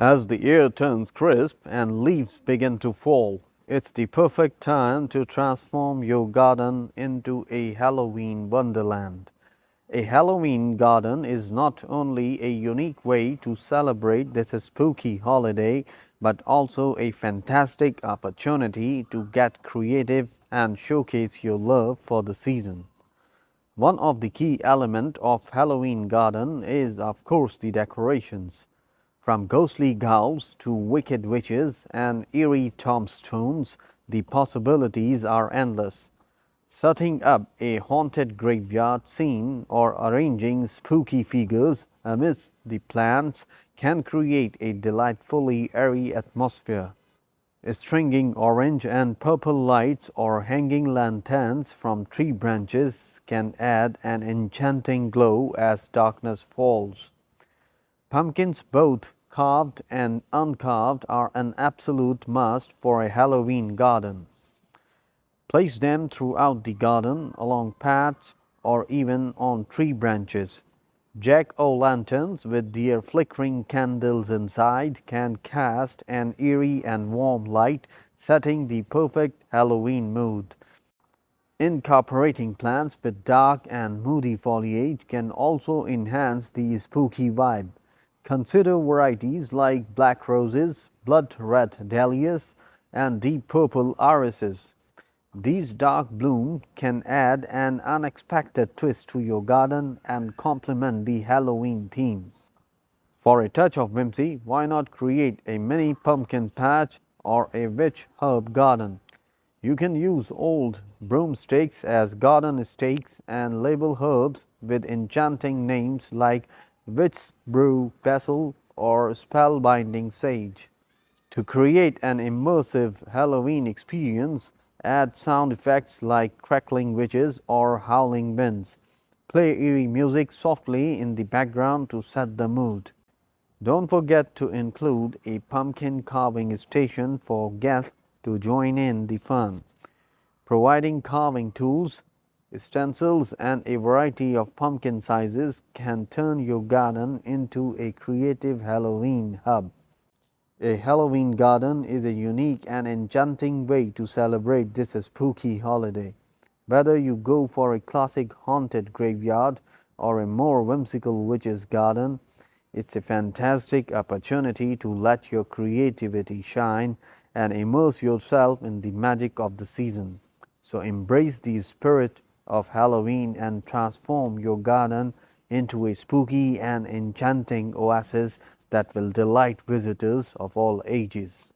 As the air turns crisp and leaves begin to fall, it's the perfect time to transform your garden into a Halloween wonderland. A Halloween garden is not only a unique way to celebrate this spooky holiday, but also a fantastic opportunity to get creative and showcase your love for the season. One of the key elements of Halloween garden is of course the decorations. From ghostly ghouls to wicked witches and eerie tombstones, the possibilities are endless. Setting up a haunted graveyard scene or arranging spooky figures amidst the plants can create a delightfully airy atmosphere. Stringing orange and purple lights or hanging lanterns from tree branches can add an enchanting glow as darkness falls. Pumpkins, both carved and uncarved, are an absolute must for a Halloween garden. Place them throughout the garden, along paths, or even on tree branches. Jack-o'-lanterns with their flickering candles inside can cast an eerie and warm light, setting the perfect Halloween mood. Incorporating plants with dark and moody foliage can also enhance the spooky vibe. Consider varieties like black roses, blood red dahlias, and deep purple irises. These dark blooms can add an unexpected twist to your garden and complement the Halloween theme. For a touch of whimsy, why not create a mini pumpkin patch or a witch herb garden? You can use old broomsticks as garden stakes and label herbs with enchanting names like witch's brew basil or spellbinding sage. To create an immersive Halloween experience, add sound effects like crackling witches or howling winds. Play eerie music softly in the background to set the mood. Don't forget to include a pumpkin carving station for guests to join in the fun. Providing carving tools, stencils, and a variety of pumpkin sizes can turn your garden into a creative Halloween hub. A Halloween garden is a unique and enchanting way to celebrate this spooky holiday. Whether you go for a classic haunted graveyard or a more whimsical witch's garden, it's a fantastic opportunity to let your creativity shine and immerse yourself in the magic of the season. So embrace the spirit of Halloween and transform your garden into a spooky and enchanting oasis that will delight visitors of all ages.